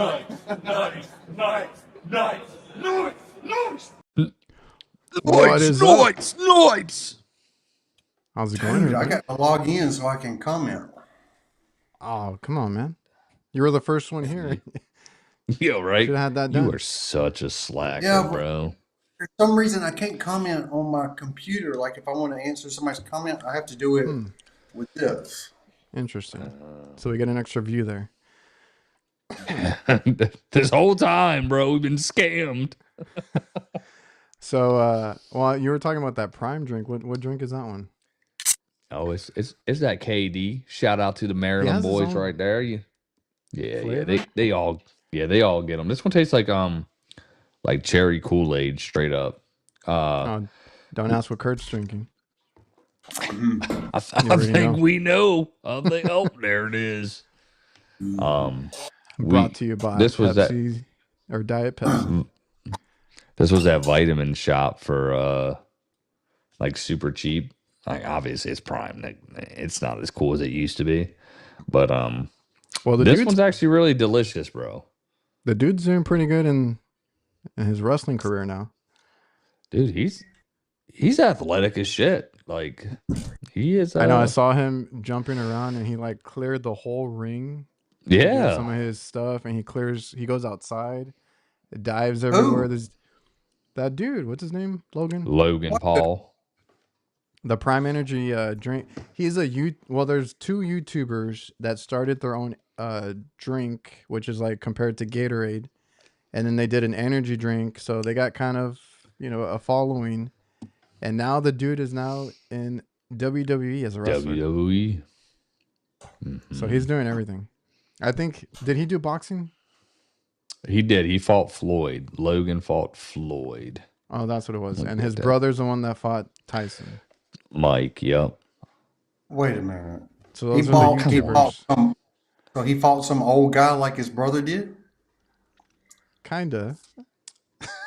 What is up? Knights. How's it going? Dude, I everybody? got to log in so I can comment. Oh, come on, man. You were the first one here. Yo, right? Should have had that You done. are such a slacker, Yeah, but bro. for some reason I can't comment on my computer. Like if I want to answer somebody's comment, I have to do it with this. Interesting. So we get an extra view there. This whole time, bro, we've been scammed. So, well, you were talking about that Prime drink. What drink is that one? Oh, it's that KD. Shout out to the Maryland has his boys own right there. Yeah, flavor? they all get them. This one tastes like cherry Kool-Aid straight up. Oh, don't ask what Kurt's drinking. I think we know. I think oh, there it is. Brought to you by this was Pepsi or Diet Pepsi. This was that vitamin shop for like super cheap. Like obviously it's Prime. Like, it's not as cool as it used to be, but Well, this one's actually really delicious, bro. The dude's doing pretty good in his wrestling career now. Dude, he's athletic as shit. Like he is. I know. I saw him jumping around, and he like cleared the whole ring. Yeah, some of his stuff, and he goes outside, dives everywhere. There's that dude. What's his name? Logan Paul. The Prime Energy drink. He's there's two YouTubers that started their own drink, which is like compared to Gatorade, and then they did an energy drink, so they got kind of a following, and now the dude is now in WWE as a wrestler. WWE. So he's doing everything. I think, did he do boxing? He did. He fought Floyd. Logan fought Floyd. Oh, that's what it was. And his brother's the one that fought Tyson. Mike, yep. Wait a minute. So those are the YouTubers. So he fought some old guy like his brother did? Kinda.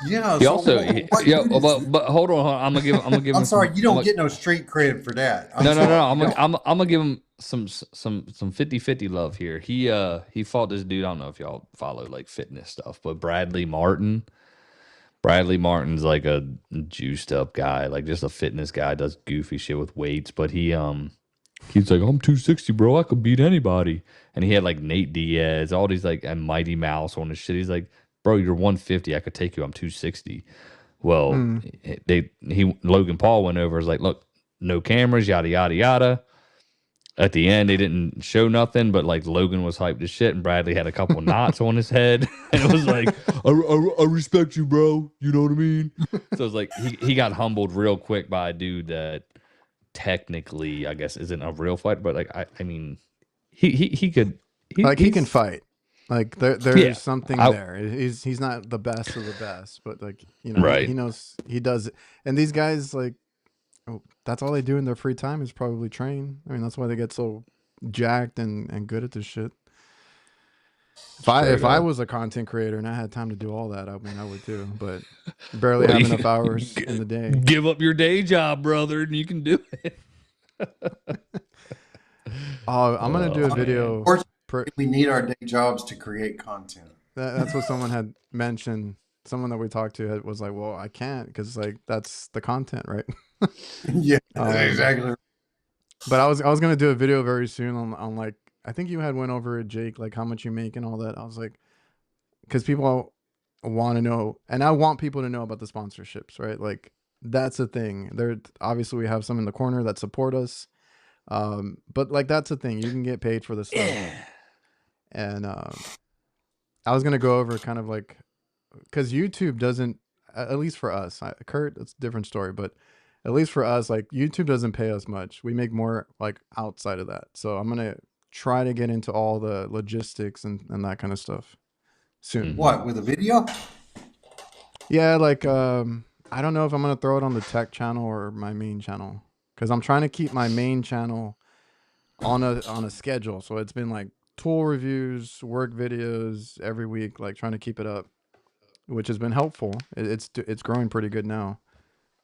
Yeah. He but hold on. I'm gonna give him. I'm sorry, you don't get no street credit for that. No. I'm gonna give him some 50-50 love here. He fought this dude. I don't know if y'all follow like fitness stuff, but Bradley Martin. Bradley Martin's like a juiced up guy, like just a fitness guy, does goofy shit with weights, but he's like, I'm 260, bro. I could beat anybody. And he had like Nate Diaz, all these like, and Mighty Mouse on his shit. He's like, bro, you're 150. I could take you. I'm 260. Well, Logan Paul went over, was like, look, no cameras, yada, yada, yada. At the end, they didn't show nothing, but like Logan was hyped as shit, and Bradley had a couple knots on his head, and it was like, I respect you, bro. You know what I mean? So it's like he got humbled real quick by a dude that technically, I guess, isn't a real fighter, but like I mean, he could he can fight. Like there's something there. He's not the best of the best, but like right. He knows he does it. And these guys like. That's all they do in their free time is probably train. I mean, that's why they get so jacked and good at this shit. If I was a content creator and I had time to do all that, I mean, I would too. But barely have enough hours in the day. Give up your day job, brother, and you can do it. I'm gonna do a video. We need our day jobs to create content. That's what someone had mentioned. Someone that we talked to was like, "Well, I can't because like that's the content, right?" Yeah, exactly. But I was gonna do a video very soon on like, I think you had went over it, Jake, like how much you make and all that. I was like, because people want to know, and I want people to know about the sponsorships, right? Like that's the thing. There obviously we have some in the corner that support us, but like that's the thing. You can get paid for the stuff, and I was gonna go over kind of like, because YouTube doesn't, at least for us, Kurt, it's a different story, but at least for us, like YouTube doesn't pay us much. We make more like outside of that. So I'm gonna try to get into all the logistics and that kind of stuff soon. What, with a video? Yeah, like I don't know if I'm gonna throw it on the tech channel or my main channel, because I'm trying to keep my main channel on a schedule. So it's been like tool reviews, work videos every week, like trying to keep it up, which has been helpful. It's growing pretty good now.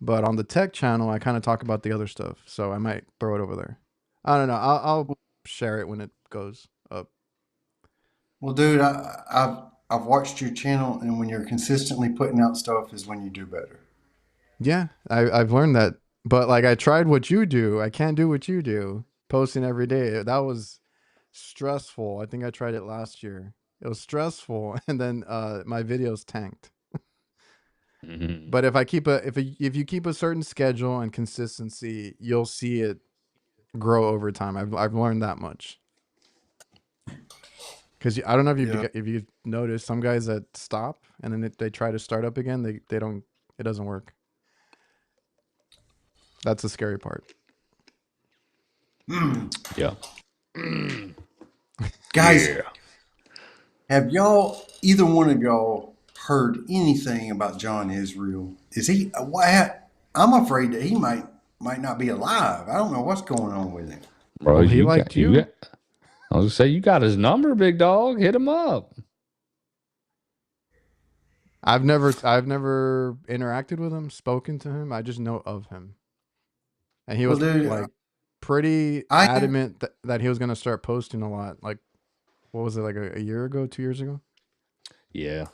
But on the tech channel, I kind of talk about the other stuff, so I might throw it over there. I don't know. I'll share it when it goes up. Well, dude, I've I've watched your channel, and when you're consistently putting out stuff is when you do better. Yeah, I've learned that. But like I tried what you do. I can't do what you do. Posting every day. That was stressful. I think I tried it last year. It was stressful, and then my videos tanked. Mhm. But if you keep a certain schedule and consistency, you'll see it grow over time. I've learned that much. Because I don't know Yeah. if you notice some guys that stop and then they try to start up again, they don't. It doesn't work. That's the scary part. Yeah. Guys, Yeah. have y'all, either one of y'all, heard anything about John Israel? Is he, I'm afraid that he might not be alive. I don't know what's going on with him. Bro, Well, he you liked got you you. got I was gonna say you got his number, big dog. Hit him up. I've never interacted with him, spoken to him. I just know of him, and he Well, was dude, like pretty I adamant that he was gonna start posting a lot. Like, what was it, like a year ago, 2 years ago? Yeah.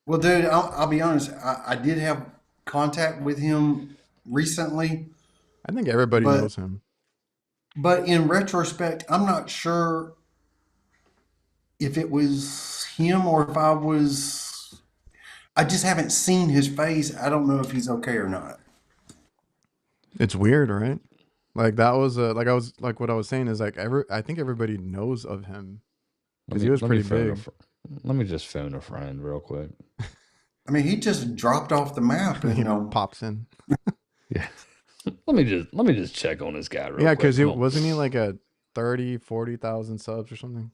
Well, dude, I'll be honest. I did have contact with him recently, I think everybody but knows him. in retrospect, I'm not sure if it was him or if I was. I just haven't seen his face. I don't know if he's okay or not. It's weird, right? Like that was like I was like what I was saying is like I think everybody knows of him because he was Let me pretty phone big. let me just phone a friend real quick. I mean, he just dropped off the map, He and pops in. Yeah. Let me just check on this guy real Yeah, quick. because he Come on. wasn't he like a 30,000-40,000 subs or something.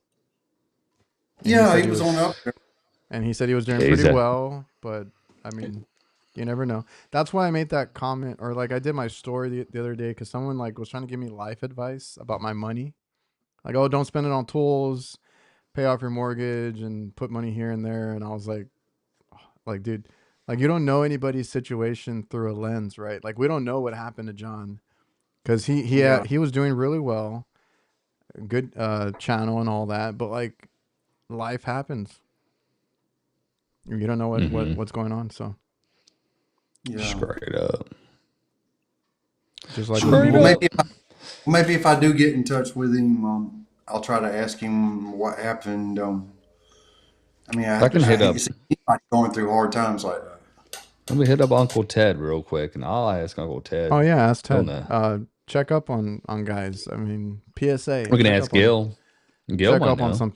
And yeah, he was on up there. and he said he was doing Yeah, pretty well, but I mean, you never know. That's why I made that comment, or like I did my story the other day because someone like was trying to give me life advice about my money. Like, oh, don't spend it on tools, pay off your mortgage, and put money here and there. And I was like, dude, like you don't know anybody's situation through a lens, right? Like we don't know what happened to John because Yeah, he was doing really well, good channel and all that, but like life happens. You don't know Mm-hmm. what's going on, so yeah. Straight up. just like with Straight Well, me. up. maybe if I do get in touch with him, I'll try to ask him what happened. I mean, I can I hit hate to up. see anybody going through hard times like that. Let me hit up Uncle Ted real quick, and I'll ask Uncle Oh Ted. yeah, ask He'll Ted. know. Check up on guys. I mean, PSA. We can ask Gil. Gil Check might up on know. some.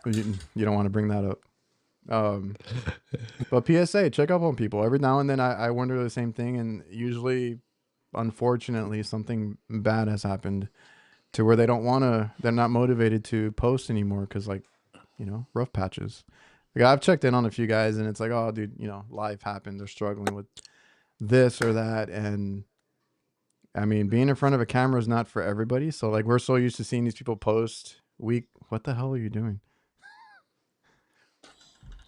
You don't want to bring that up. But PSA, check up on people. Every now and then I wonder the same thing, and usually, unfortunately, something bad has happened to where they're not motivated to post anymore because, like, rough patches. Like, I've checked in on a few guys, and it's like, oh, dude, life happened. They're struggling with this or that. And I mean, being in front of a camera is not for everybody. So, like, we're so used to seeing these people post what the hell are you doing?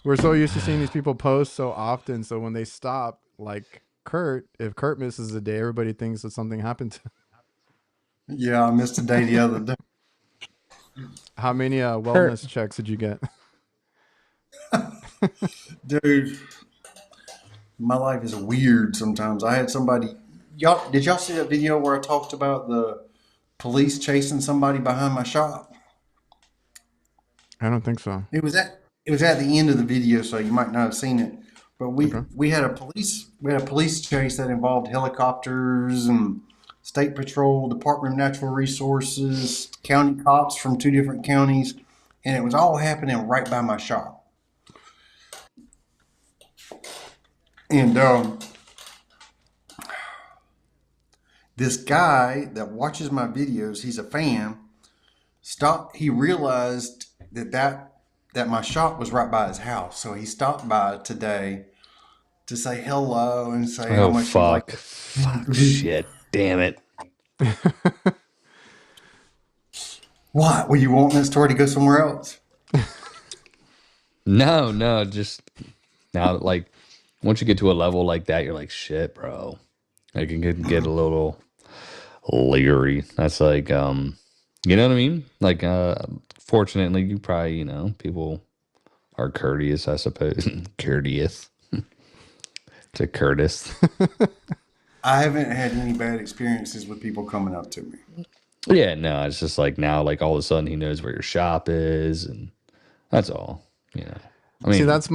We're so used to seeing these people post so often. So when they stop, like Kurt, if Kurt misses a day, everybody thinks that something happened to him. Yeah, I missed a day the other day. How many Kurt. wellness checks did you get? Dude, my life is weird sometimes. I had somebody, did y'all see that video where I talked about the police chasing somebody behind my shop? I don't think so. It was at the end of the video, so you might not have seen it. But Okay. we had a police chase that involved helicopters and state patrol, Department of Natural Resources, county cops from two different counties, and it was all happening right by my shop. And this guy that watches my videos, he's a fan. He realized that my shop was right by his house, so he stopped by today to say hello and say how Oh much he liked. fuck shit. Damn it. What? Were you wanting that story to go somewhere else? No, just now like once you get to a level like that, you're like, shit, bro. I can get a little leery. That's like You know what I mean? Like, fortunately, you probably, people are courteous, I suppose. Courteous to Curtis. I haven't had any bad experiences with people coming up to me. Yeah, no, it's just like now, like all of a sudden he knows where your shop is, and that's all. I See, mean, that's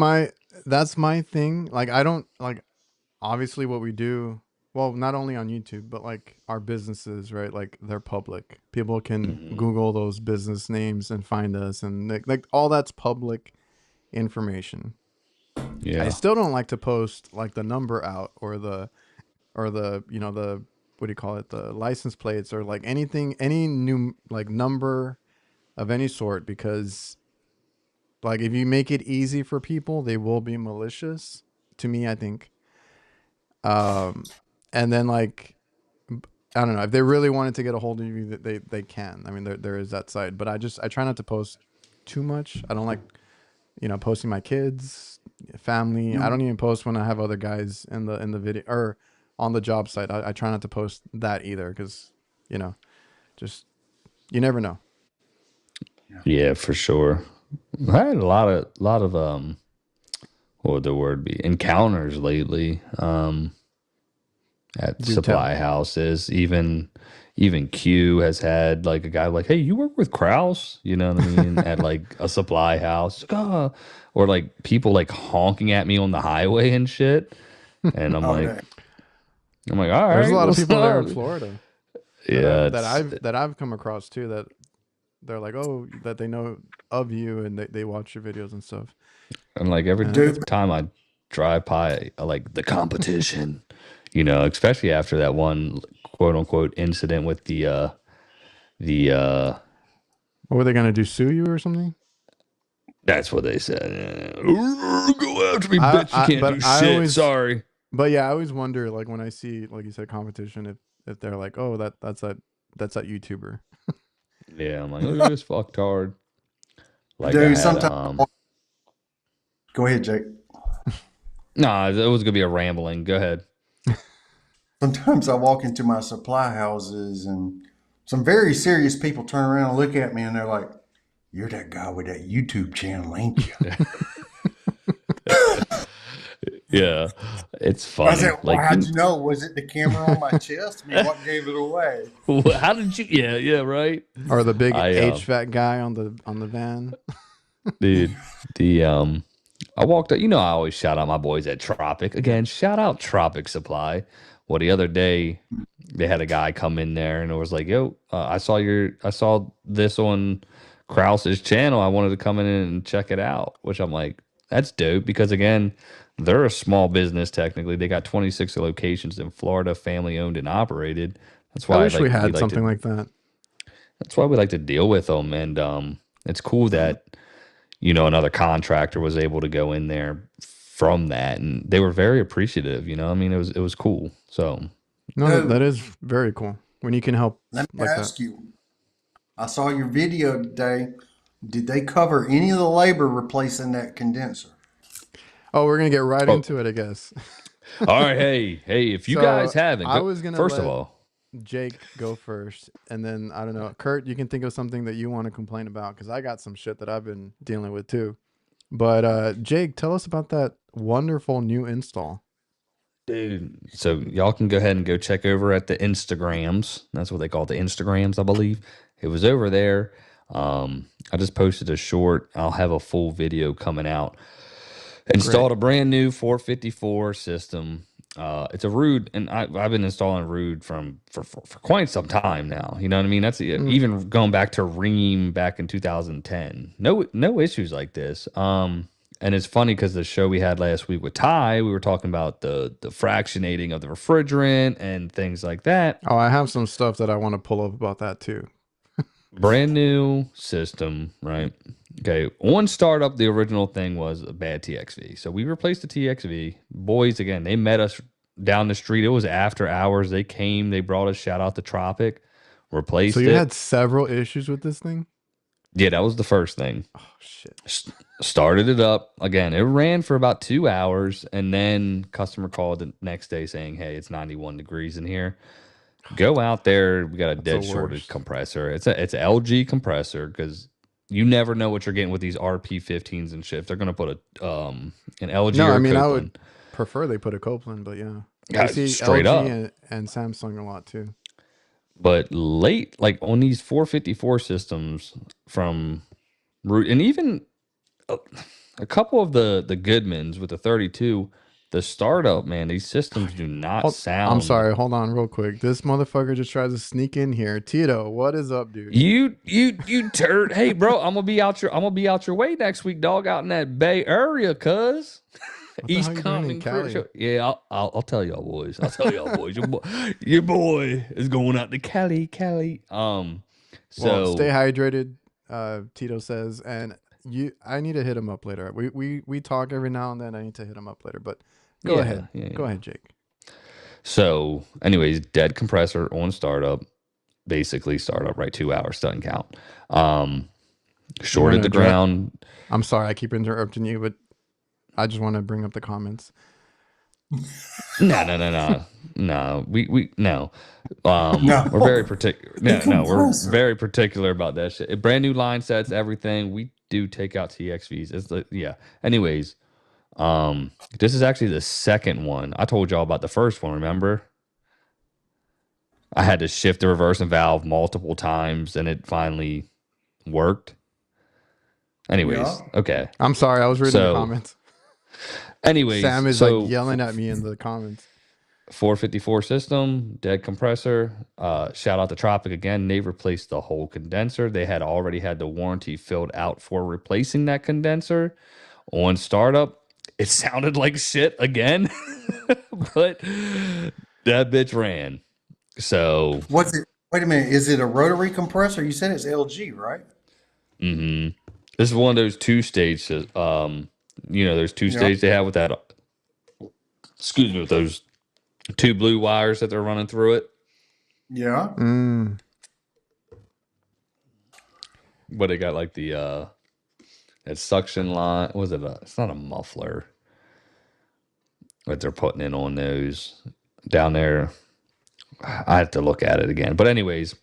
my thing. Like I don't like obviously what we do, well, not only on YouTube, but like our businesses, right? Like they're public. People can mhm. Google those business names and find us, and like all that's public information. I Yeah, still don't like to post like the number out or the the what do you call it, the license plates or like anything, any new like number of any sort, because like if you make it easy for people, they will be malicious. To me, I think. Um, and then like I don't know if they really wanted to get a hold of you, that they can. I mean, there is that side, but I try not to post too much. I don't like posting my kids, family. I You don't even post when I have other guys in the video or on the job site. I try not to post that either because you know just you never know. yeah, for sure. I had a lot of what would the word be? Encounters lately. At Do tell. supply houses. Even Q has had like a guy like, hey, you work with Krauss, you know what I mean? At like a supply house. Or like people like honking at me on the highway and shit. And I'm oh like, that all There's a right, lot of what's people there in up? Florida that Yeah, it's I've come across too, that they're like, oh, that they know of you and they watch your videos and stuff. and like every dude. It's time I drive by, I like the competition, especially after that one quote unquote incident with the what were they gonna do? Sue you or something? that's what they said. Go after me, bitch. You I can't but do I shit. always Sorry. but yeah, I always wonder like when I see like you said competition, if they're like, oh, that's that YouTuber. Yeah, I'm like, look at this fucktard. Like I Dude, had sometimes go ahead, Jake. nah, it was gonna be a rambling. Go ahead. Sometimes I walk into my supply houses and some very serious people turn around and look at me and they're like, "You're that guy with that YouTube channel, ain't you?" Yeah, it's I funny. said, "Well, Like how'd you know? Was it the camera on my chest? I mean, what gave it away?" how did you? Yeah, right. Or the big I HVAC guy on the van. dude, the I walked up. I always shout out my boys at Tropic. Again, shout out Tropic Supply. Well, the other day they had a guy come in there and it was like, "Yo, I saw this on Krauss's channel. I wanted to come in and check it out." Which I'm like, that's dope because again, they're a small business technically. They got 26 locations in Florida, family owned and operated. That's I why wish we like we had like to something like that. that's why we like to deal with them, and it's cool that another contractor was able to go in there from that, and they were very appreciative. I mean, it was cool. So No, that Dude, is very cool when you can help let me like that. ask you. I saw your video today. Did they cover any of the labor replacing that condenser? Oh, we're gonna get right oh, into it, I guess. all right, hey, if you guys So haven't, I go was gonna first of let all. Jake go first, and then I don't know, Kurt. You can think of something that you want to complain about because I got some shit that I've been dealing with too. But Jake, tell us about that wonderful new install. Dude, so y'all can go ahead and go check over at the Instagrams. That's what they call the Instagrams, I believe. It was over there. I just posted a short. I'll have a full video coming out. Great. Installed a brand new 454 system. It's a Rude, and I've been installing Rude for quite some time now. You know what I mean? That's Mm. even going back to Ream back in 2010. No issues like this. And it's funny because the show we had last week with Ty, we were talking about the fractionating of the refrigerant and things like that. Oh, I have some stuff that I want to pull up about that too. Brand new system, right? Okay. On startup, the original thing was a bad TXV. So we replaced the TXV. Boys, again, they met us down the street. It was after hours. They came, they brought us, shout out to Tropic, So replaced you it. had several issues with this thing. Yeah, that was the first thing. Oh shit. Started it up. Again, it ran for about 2 hours. And then customer called the next day saying, hey, it's 91 degrees in here. Go out there. We got a That's dead the shorted worst. compressor. It's a LG compressor because you never know what you're getting with these RP15s and shit. If they're gonna put an LG No, or I a mean I would Copeland. prefer they put a Copeland, but yeah, we Yeah, see straight LG up. and Samsung a lot too. But late, like on these 454 systems from Root, and even a, a couple of the Goodmans with the 32, the startup, man, these systems do not I'm sound. sorry. Hold on, real quick. This motherfucker just tries to sneak in here. Tito, what is up, dude? You turd. Hey, bro, I'm gonna be out your way next week, dog, out in that Bay Area, cuz. What the hell East are you doing in Compton Crew Cali? Show. Yeah, I'll tell y'all boys. I'll tell y'all boys. Your boy is going out to Cali, Cali. Well, stay So hydrated, Tito says, and I need to hit him up later. We talk every now and then. I need to hit him up later, but go yeah, ahead. yeah, Go yeah. ahead, Jake. So, anyways, dead compressor on startup, basically startup, right? 2 hours doesn't count. You want Shorted to the address? ground. I'm sorry, I keep interrupting you, but I just want to bring up the comments. No. We no. No, We're very particular. the No, we're compressor. very particular about that shit. Brand new line sets, everything. We do take out TXVs. It's like, yeah. Anyways, this is actually the second one. I told y'all about the first one, remember? I had to shift the reversing valve multiple times and it finally worked. Yeah. Anyways, okay. I'm sorry, I was reading the So, comments. anyways, Sam is like so yelling at me in the comments. 454 system, dead compressor. Shout out to Tropic again. They replaced the whole condenser. They had already had the warranty filled out for replacing that condenser. On startup, it sounded like shit again, but that bitch ran. So, What's it? Wait a minute. Is it a rotary compressor? You said it's LG, right? this is one of those two stages. There's two Yeah. stages they have with that. Excuse me, with those two blue wires that they're running through it. Yeah. Mm. But they got like the that suction line. Was it a? It's not a muffler. But they're putting in on those down there. I have to look at it again. But anyways,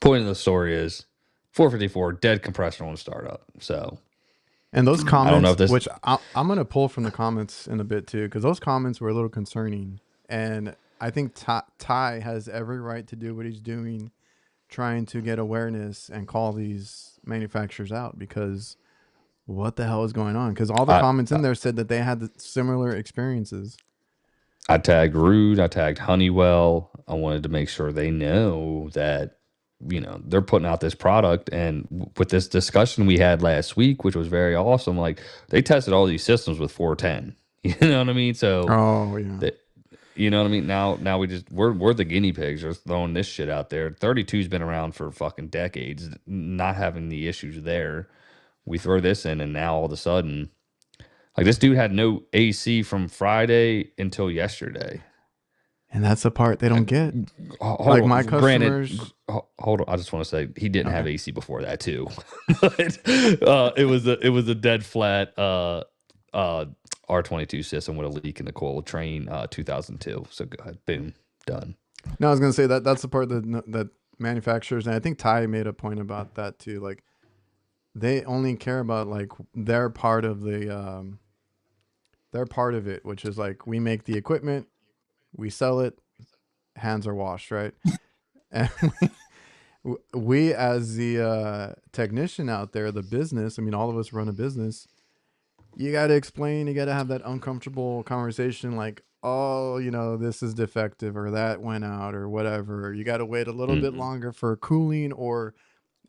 point of the story is 454 dead compressor on startup. So And those I don't know comments, if this. which I'm going to pull from the comments in a bit too, because those comments were a little concerning. And I think Ty has every right to do what he's doing, trying to get awareness and call these manufacturers out, because what the hell is going on? Because all the I, comments in there said that they had similar experiences. I tagged Rude. I tagged Honeywell. I wanted to make sure they know that they're putting out this product. And with this discussion we had last week, which was very awesome, like they tested all these systems with 410. You know what I mean? So Oh yeah. that you know what I mean? Now we're the guinea pigs. We're throwing this shit out there. 32's been around for fucking decades, not having the issues there. We throw this in, and now all of a sudden, like this dude had no AC from Friday until yesterday. And that's the part they don't get. Hold Like my on. Granted, customers. hold on. I just want to say he didn't have Okay. AC before that too. But, it was a dead flat R22 system with a leak in the coil train 2002. So go ahead, boom, done. No, I was gonna say that's the part that manufacturers, and I think Ty made a point about that too. Like they only care about like their part of it, which is like we make the equipment, we sell it, hands are washed, right? And we as the technician out there, the business. I mean, all of us run a business. You got to explain. You got to have that uncomfortable conversation, like, oh, this is defective or that went out or whatever. You got to wait a little bit Mm-mm. longer for cooling, or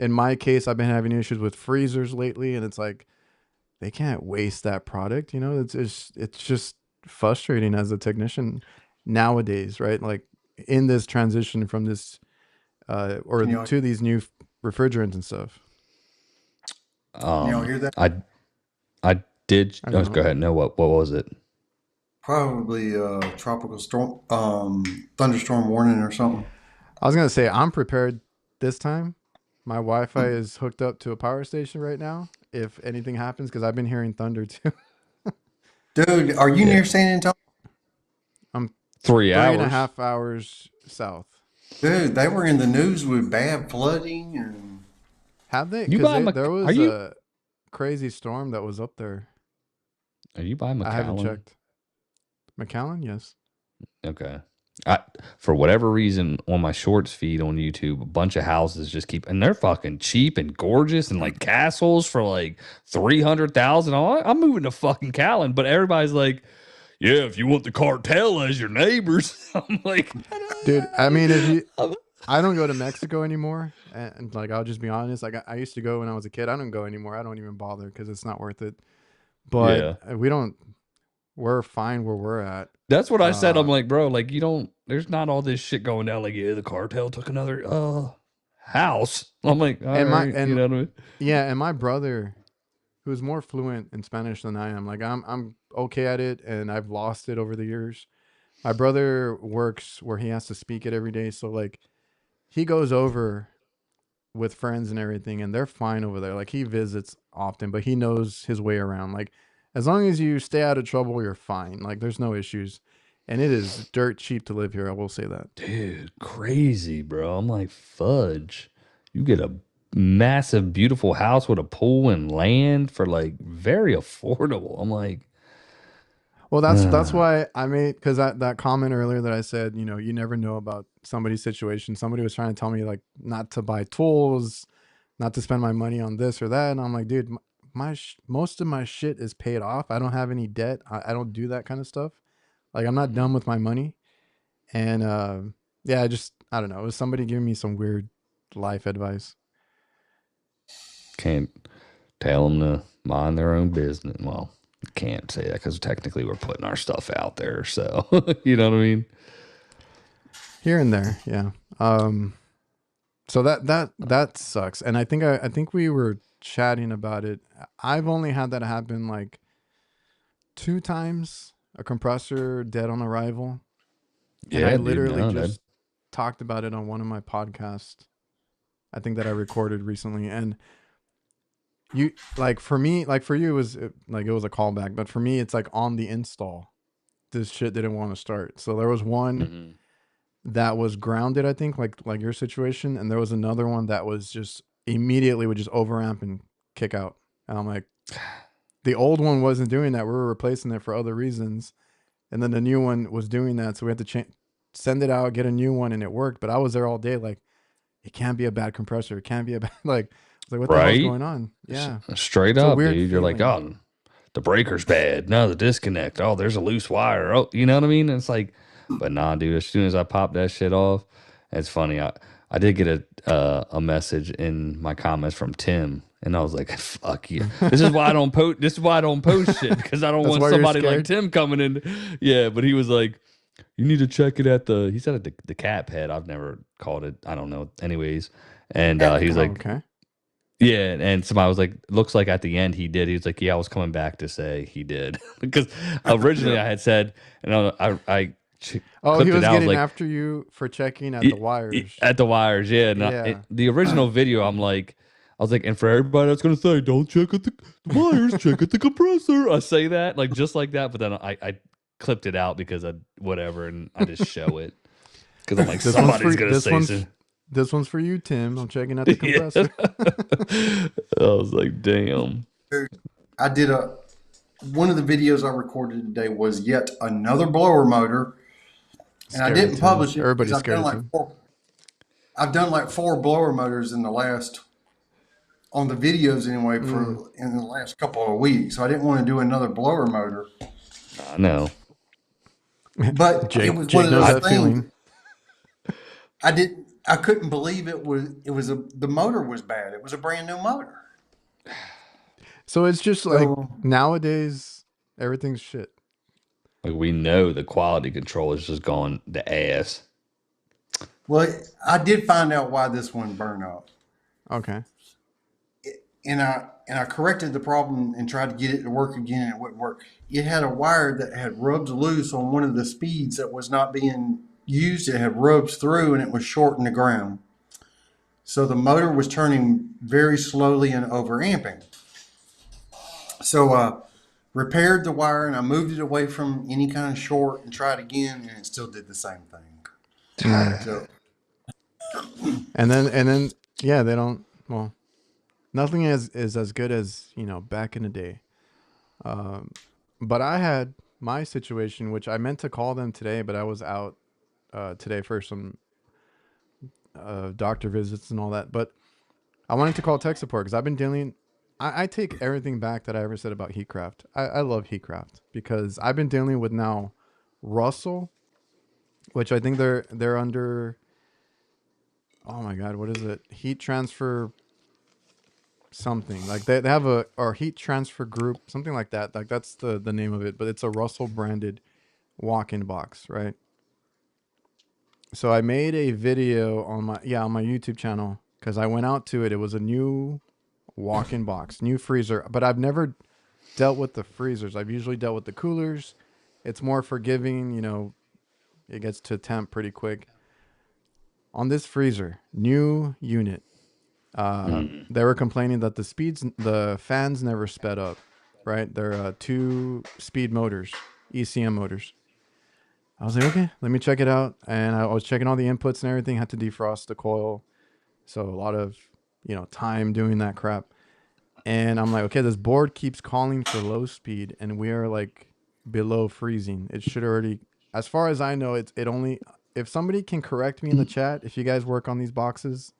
in my case, I've been having issues with freezers lately, and it's like they can't waste that product. It's just frustrating as a technician nowadays, right? Like in this transition from this or Can y'all, to these new refrigerants and stuff. can y'all hear that? I I did. I don't Let's go know. ahead. No, what was it? Probably tropical storm, thunderstorm warning or something. I was gonna say I'm prepared this time. My Wi-Fi is hooked up to a power station right now. If anything happens, because I've been hearing thunder too. Dude, are you Yeah, near San Antonio? I'm 3 three and a hours. half hours south. Dude, they were in the news with bad flooding and Have they? You Because buy there are was you a crazy storm that was up there. buying I haven't McAllen? checked. McAllen, yes. Okay. I for whatever reason on my shorts feed on YouTube, a bunch of houses just keep and they're fucking cheap and gorgeous and like castles for like 300,000. I'm moving to fucking Callan, but everybody's like, yeah, if you want the cartel as your neighbors. I'm like, Dude, I mean, if you, I'm- I don't go to Mexico anymore, and like I'll just be honest, like I used to go when I was a kid. I don't go anymore. I don't even bother because it's not worth it. But yeah. we don't. We're fine where we're at. That's what I said. I'm Uh, like, bro, like you don't. There's not all this shit going down. Like, yeah, the cartel took another house. I'm like, all and my right, you and know what I mean? yeah, and my brother, who's more fluent in Spanish than I am, like I'm okay at it, and I've lost it over the years. My brother works where he has to speak it every day, so like he goes over with friends and everything, and they're fine over there. Like he visits often, but he knows his way around. Like as long as you stay out of trouble, you're fine. Like there's no issues, and it is dirt cheap to live here. I will say that. Dude, crazy, bro. I'm like, fudge. You get a massive, beautiful house with a pool and land for like very affordable. I'm like, Well, that's ah, why I made because that comment earlier that I said, you know, you never know about somebody's situation. Somebody was trying to tell me like not to buy tools, not to spend my money on this or that, and I'm like, dude, most of my shit is paid off. I don't have any debt. I don't do that kind of stuff. Like I'm not done with my money, and yeah, I don't know. It was somebody giving me some weird life advice. can't tell them to mind their own business. Well, you can't say that because technically we're putting our stuff out there. So, you know what I mean? Here and there, yeah. So that sucks. And I think we were chatting about it. I've only had that happen like 2 times. A compressor dead on arrival, and I Yeah, dude. literally No, that just talked about it on one of my podcasts. I think that I recorded recently, and you like for me, like for you, like it was a callback, but for me, it's like on the install, this shit didn't want to start. So there was one mhm. that was grounded, I think, like your situation, and there was another one that was just immediately would just overamp and kick out. And I'm like, the old one wasn't doing that. We were replacing it for other reasons, and then the new one was doing that. So we had to send it out, get a new one, and it worked. But I was there all day, like it can't be a bad compressor. It can't be a bad like. I was like, what the hell's Right? going on? Yeah, Straight it's a up, weird dude. You're like, feeling. oh, the breaker's bad. No, the disconnect. Oh, there's a loose wire. Oh, you know what I mean? And it's like, but nah, dude. As soon as I pop that shit off, it's funny. I did get a message in my comments from Tim, and I was like, fuck you. This is why I don't post. This is why I don't post shit because I don't That's want why you're somebody like scared. Tim coming in. Yeah, but he was like, you need to check it at the. He said at the cap head. I've never called it. I don't know. Anyways, and at the he's Oh, like, okay. yeah, and somebody was like, looks like at the end he did. He was like, yeah, I was coming back to say he did because originally yeah. I had said, and Oh, he clipped it was out. I was getting like, after you for checking at the wires. at the wires, yeah. And Yeah. the original video, I was like, and for everybody that's gonna say, don't check at the wires, check at the compressor. I say that like just like that, but then I clipped it out because I whatever, and I just show it because I'm like, This one's somebody's for gonna say so. this one's for you, Tim. I'm checking out the Yeah, compressor. I was like, damn. I did one of the videos I recorded today was yet another blower motor, and I Scary didn't Tim. publish it because Everybody's scared of Tim. I've done like four blower motors in the last on the videos anyway Mm. for in the last couple of weeks. So I didn't want to do another blower motor, I know. but it was one Jake of knows those I that things. feeling. I couldn't believe the motor was bad. It was a brand new motor. So it's just like So nowadays everything's shit. like we know the quality control is just going to ass. well, I did find out why this one burned up. Okay. And I corrected the problem and tried to get it to work again, and it wouldn't work. It had a wire that had rubbed loose on one of the speeds that was not being used. It had rubbed through, and it was shorting the ground. So the motor was turning very slowly and overamping. So repaired the wire, and I moved it away from any kind of short and tried again, and it still did the same thing. Mm. So And then yeah, they don't. Well, nothing is as good as back in the day. Um, but I had my situation, which I meant to call them today, but I was out today for some doctor visits and all that. But I wanted to call tech support because I've been dealing. I take everything back that I ever said about Heatcraft. I love Heatcraft because I've been dealing with now Russell, which I think they're under. Oh my God, what is it? Heat transfer something like they have a or heat transfer group, something like that. Like that's the name of it, but it's a Russell branded walk-in box, right? So I made a video on my YouTube channel because I went out to it. It was a new walk-in box, new freezer, but I've never dealt with the freezers. I've usually dealt with the coolers. It's more forgiving, it gets to temp pretty quick. On this freezer, new unit, they were complaining that the fans never sped up, right? They're 2-speed motors, ECM motors. I was like, okay, let me check it out. And I was checking all the inputs and everything, had to defrost the coil. So a lot of, time doing that crap. And I'm like, okay, this board keeps calling for low speed and we are like below freezing. It should already, as far as I know, it only, if somebody can correct me in the chat, if you guys work on these boxes,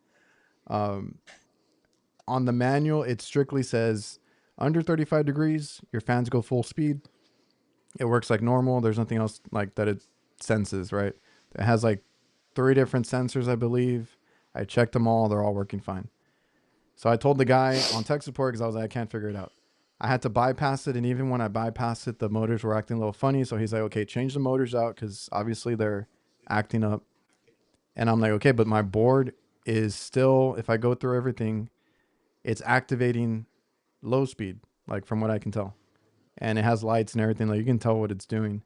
on the manual, it strictly says under 35 degrees, your fans go full speed. It works like normal. There's nothing else like that it senses, right? It has like 3 different sensors, I believe. I checked them all. They're all working fine. So I told the guy on tech support because I was like, I can't figure it out. I had to bypass it. And even when I bypassed it, the motors were acting a little funny. So he's like, okay, change the motors out because obviously they're acting up. And I'm like, okay, but my board is still, if I go through everything, it's activating low speed, like from what I can tell. And it has lights and everything. Like you can tell what it's doing.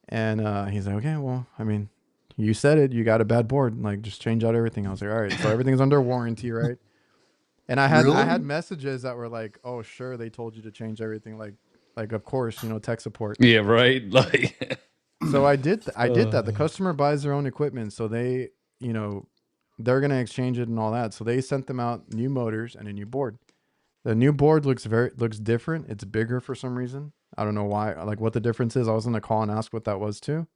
And he's like, okay, well, I mean, you said it. You got a bad board. Like just change out everything. I was like, all right. So everything's under warranty, right? And I had Really? messages that were like, "Oh, sure, they told you to change everything." Like of course, tech support. Yeah, right. Like, So I did that. The customer buys their own equipment, so they, you know, they're gonna exchange it and all that. So they sent them out new motors and a new board. The new board looks different. It's bigger for some reason. I don't know why. Like what the difference is. I was gonna call and ask what that was too.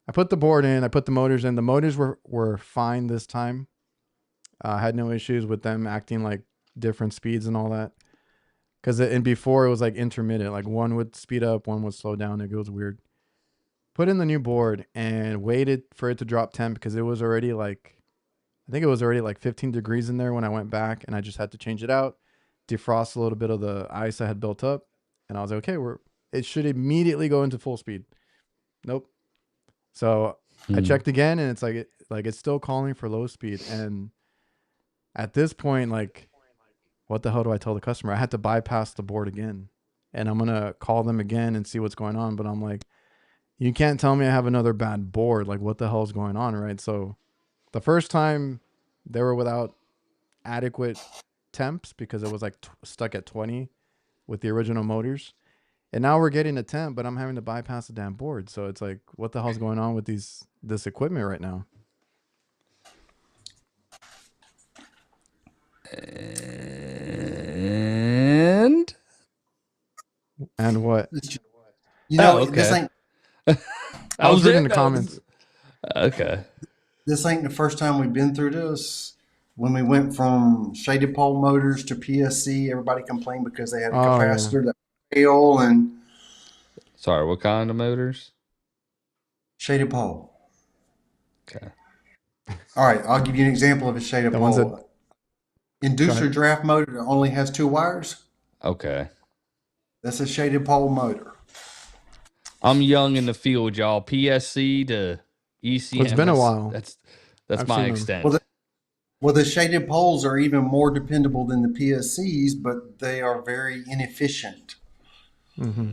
I put the board in. I put the motors in. The motors were fine this time. I had no issues with them acting like different speeds and all that. Because and before it was like intermittent, like one would speed up, one would slow down. It goes weird. Put in the new board and waited for it to drop temp because it was already like, I think it was already like 15 degrees in there when I went back, and I just had to change it out, defrost a little bit of the ice I had built up, and I was like, okay, it should immediately go into full speed. Nope. So I checked again, and it's like it's still calling for low speed, and at this point, like, what the hell do I tell the customer? I had to bypass the board again, and I'm gonna call them again and see what's going on. But I'm like, you can't tell me I have another bad board. Like, what the hell is going on, right? So the first time they were without adequate temps because it was like stuck at 20 with the original motors. And now we're getting a temp, but I'm having to bypass the damn board. So it's like, what the hell's going on with this equipment right now? And what? Oh, This okay. ain't I I was was reading it. the comments. Okay. this ain't the first time we've been through this. When we went from shaded pole motors to PSC, everybody complained because they had a Oh yeah. capacitor that failed and Sorry, what kind of motors? shaded pole. Okay. All right, I'll give you an example of a shaded The ones that pole. go ahead. Inducer draft motor that only has 2 wires. Okay. That's a shaded pole motor. I'm young in the field, y'all. PSC to It's ECM. been a That's while. that's I've my seen them. Well, extent. the shaded poles are even more dependable than the PSCs, but they are very inefficient. Mm-hmm.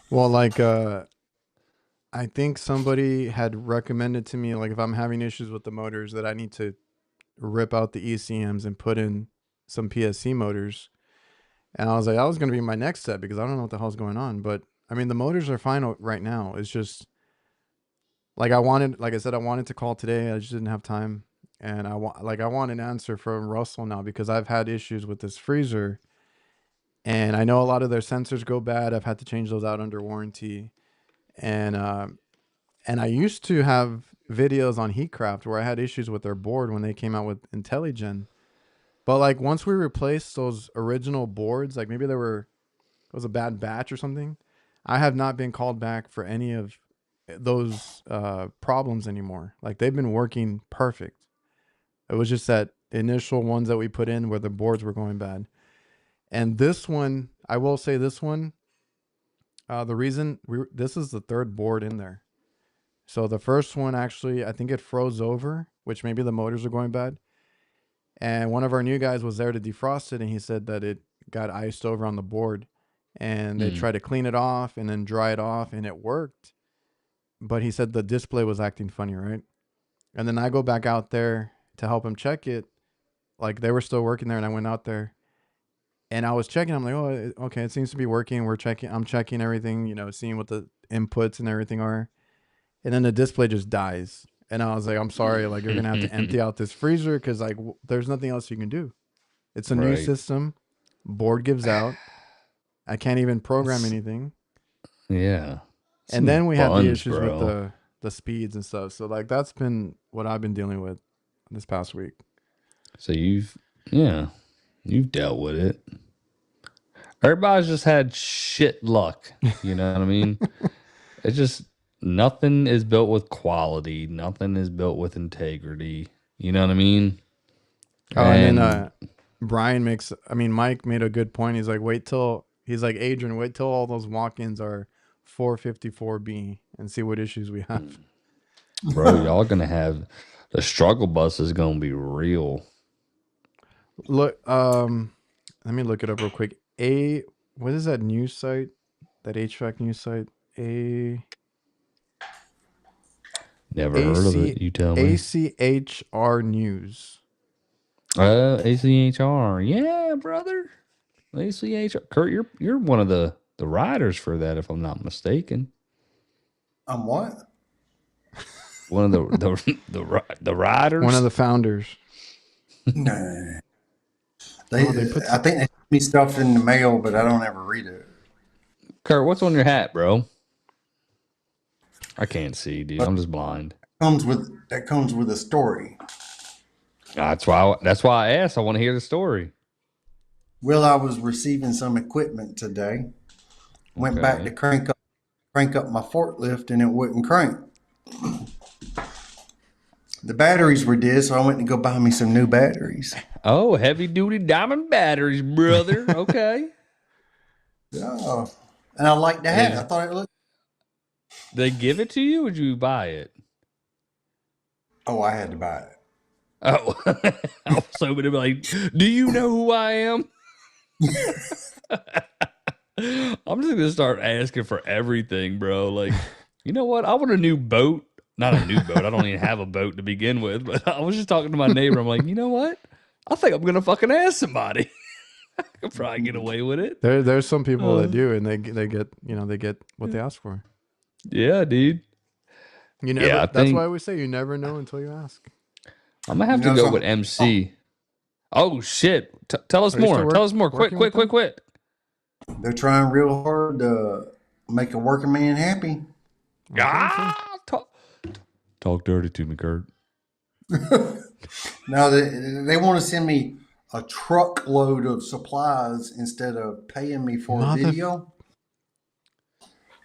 Well, like I think somebody had recommended to me, like if I'm having issues with the motors, that I need to rip out the ECMs and put in some PSC motors. And I was like, that was going to be my next step because I don't know what the hell's going on. But I mean, the motors are fine right now. It's just like I said, I wanted to call today. I just didn't have time, and I want an answer from Russell now because I've had issues with this freezer, and I know a lot of their sensors go bad. I've had to change those out under warranty, and I used to have videos on Heatcraft where I had issues with their board when they came out with IntelliGen. But like once we replaced those original boards, like maybe it was a bad batch or something. I have not been called back for any of those problems anymore. Like they've been working perfect. It was just that initial ones that we put in where the boards were going bad. And this one, I will say this one, the reason this is the third board in there. So the first one actually, I think it froze over, which maybe the motors are going bad. And one of our new guys was there to defrost it, and he said that it got iced over on the board. And they tried to clean it off and then dry it off, and it worked. But he said the display was acting funny, right? And then I go back out there to help him check it. Like they were still working there, and I went out there. And I was checking. I'm like, oh, okay, it seems to be working. I'm checking everything, seeing what the inputs and everything are. And then the display just dies. And I was like, I'm sorry, like you're going to have to empty out this freezer because like there's nothing else you can do. It's a new system. Board gives out. I can't even program anything. Yeah. And then we had the issues with the speeds and stuff. So like that's been what I've been dealing with this past week. So you've dealt with it. Everybody's just had shit luck. You know what I mean? It's just nothing is built with quality. Nothing is built with integrity. You know what I mean? And then Mike made a good point. He's like, Adrian, wait till all those walk-ins are 454B and see what issues we have. Bro, y'all gonna have the struggle bus is gonna be real. Look, let me look it up real quick. What is that news site? That HVAC news site? Never heard of it. You tell me. ACHR News. ACHR. Yeah, brother. ACHR. Kurt, you're one of the writers for that, if I'm not mistaken. I'm what? One of the writers. One of the founders. No. I think they send me stuff in the mail, but I don't ever read it. Kurt, what's on your hat, bro? I can't see, dude. I'm just blind. That comes with a story. That's why I asked. I want to hear the story. Well, I was receiving some equipment today. Went back to crank up my forklift, and it wouldn't crank. The batteries were dead, so I went to go buy me some new batteries. Oh, heavy duty diamond batteries, brother. Okay. Yeah. And I liked the hat. I thought it looked. They give it to you, or did you buy it? Oh, I had to buy it. Oh, I was hoping to be like, do you know who I am? I'm just gonna start asking for everything, bro. Like, you know what? I want a new boat. Not a new boat. I don't even have a boat to begin with. But I was just talking to my neighbor. I'm like, you know what? I think I'm gonna fucking ask somebody. I could probably get away with it. There's some people that do, and they get what they ask for. Yeah, dude. You never. That's why we say you never know until you ask. I'm gonna have to go with MC. Oh shit! Tell us more. Tell us more. Quit. They're trying real hard to make a working man happy. Talk dirty to me, Kurt. Now they want to send me a truckload of supplies instead of paying me for a video.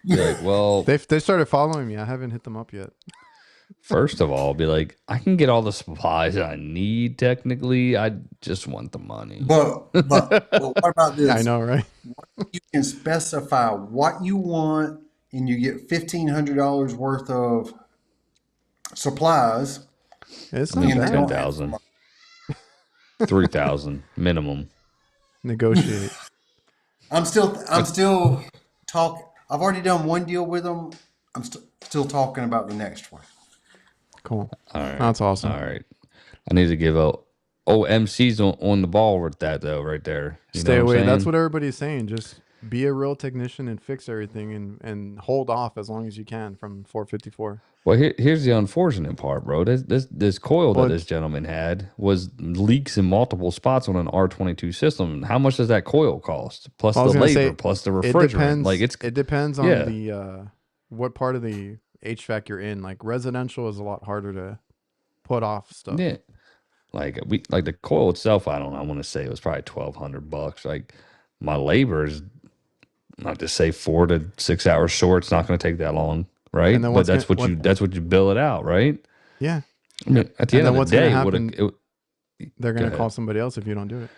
Like, well, they started following me. I haven't hit them up yet. First of all, be like, I can get all the supplies I need. Technically, I just want the money. But what about this? I know, right? You can specify what you want, and you get $1,500 worth of supplies. It's not bad. 10,000, 3,000 minimum. Negotiate. I'm still talking. I've already done one deal with them. I'm still talking about the next one. Cool. All right. That's awesome. All right. I need to give MC's on the ball with that though, right there. Stay away. That's what everybody's saying. Just be a real technician and fix everything and hold off as long as you can from 454. Well, here's the unfortunate part, bro. This coil that Well, this gentleman had was leaks in multiple spots on an R22 system. How much does that coil cost? Plus I the was gonna labor, say plus the it refrigerant. Like depends. it's It depends on yeah, the what part of the HVAC you're in. Like residential is a lot harder to put off stuff. yeah. Like the coil itself, I don't know. I want to say it was probably $1,200. Like my labor is not to say 4 to 6 hours short. It's not going to take that long, And right? then But that's what you bill it out, right? Yeah. I mean, at the And end then of the what's gonna day, happen? it They're go gonna call ahead. somebody else if you don't do it.